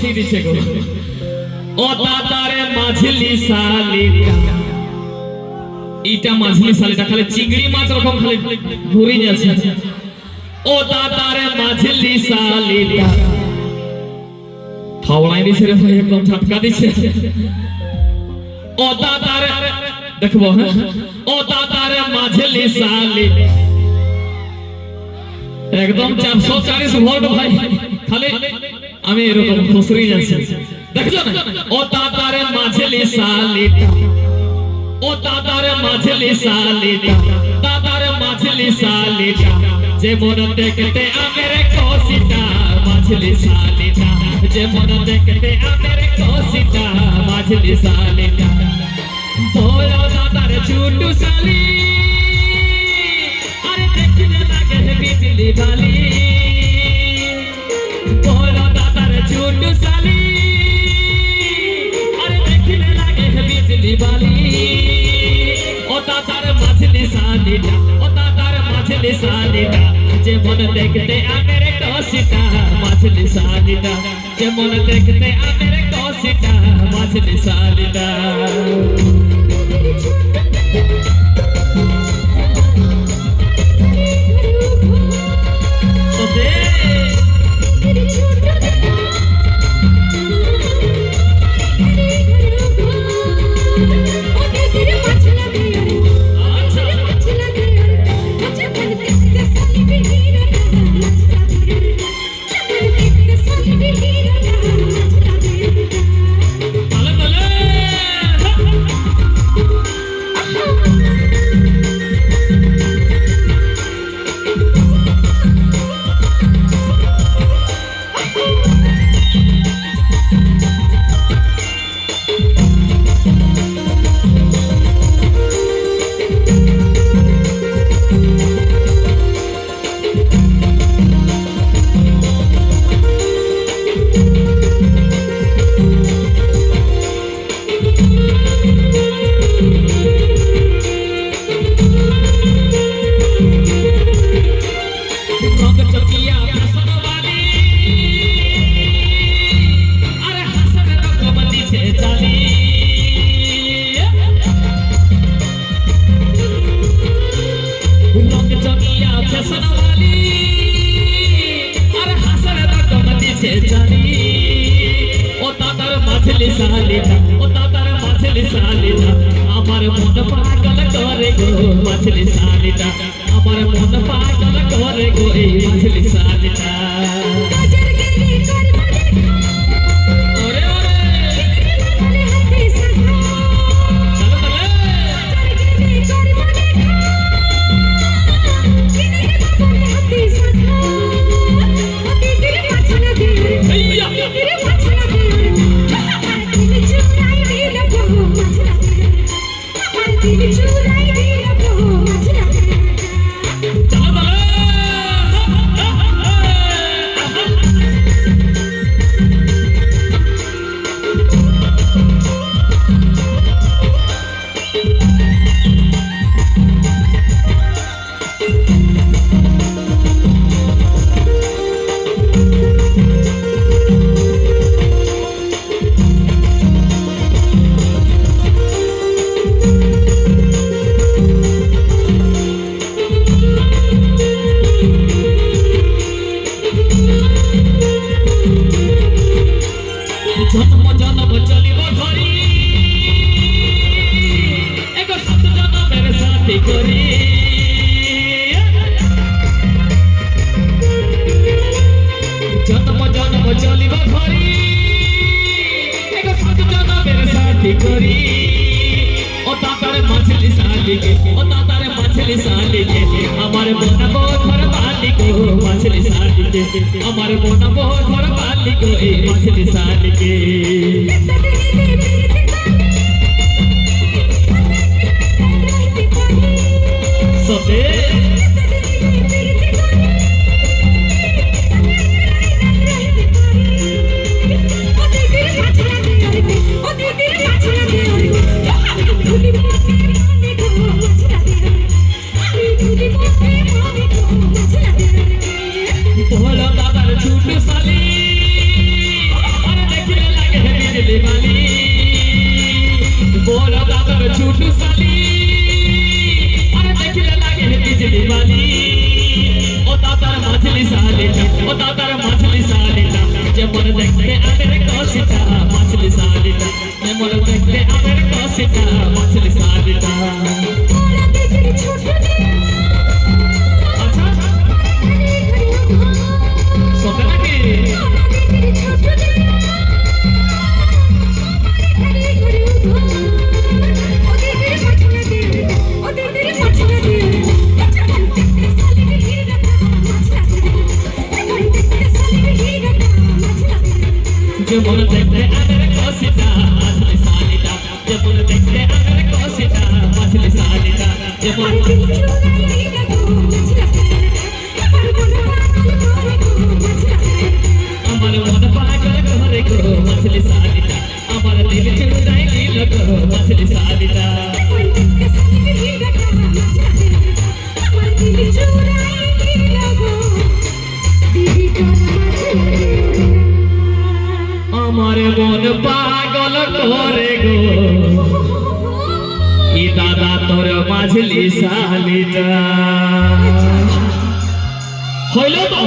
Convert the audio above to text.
মিশিয়ে দিছে গো ও দাদারে মাঝলি শালিটা ইটা মাঝলি শালিটা খালি চিংড়ি মাছ রকম খালি ঘুরে যাচ্ছে ও দাদারে মাঝলি শালিটা হাওড়ায় দিছে রে ভাই একদম ঝটকা দিছে ও দাদারে দেখবো হ্যাঁ ও দাদারে মাঝলি শালিটা একদম 440 ভোল্ট ভাই খালি আমি এরকম খুশরি যাচ্ছি দেখছো না ও দাদারে মাঝলি শালিটা ও দাদারে মাঝলি শালিটা দাদারে মাঝলি শালিটা যে মন দেখতে আমের কোসিটা মাঝলি শালিটা যে মন দেখতে আমের কোসিটা মাঝলি শালিটা বলো দাদারে ছুটু শালি আরে দেখতে লাগে বিজলি বালি বলো দাদারে ছুটু শালি আরে দেখতে লাগে বিজলি বালি ও দাদারে মাঝলি শালিটা ও দাদারে মাঝলি শালিটা যে মন দেখতে আমের কোসিটা মাঝলি শালিটা যে মন দেখতে আমের কোসিটা মাঝলি শালিটা আমার মন পাগল করে গো মাছলি শালিটা আমার মন পাগল করে গো এই মাছলি শালিটা ওরে ওরে আমার মন ঘর মালিক মাছলি শালিকে আমার মন ঘর মালিক এই মাছলি শালিকে সবে বলো দাদার ছুটু শালি আরে झूठू साली अरे देखले लागे है बिजली वाली ओ दादार मछली सालीटा ओ दादार मछली सालीटा যেমন দেখতে আমের কষিটা মছলি সালিটা যেমন দেখতে আমের কষিটা মছলি সালিটা মোরা দেখি ছোট আচ্ছা সত্যি নাকি যেমন দেখতে আমের কষিটা মছলি সালিটা যেমন দেখতে আমের কষিটা মছলি সালিটা যেমন আমার মন পাগল করে গো মছলি সালিটা আমার দিল চুরাই দিল গো মছলি সালিটা আমার মন পাগল করে গো কি দাদা তোর মাঝলি সালিটা হইল তো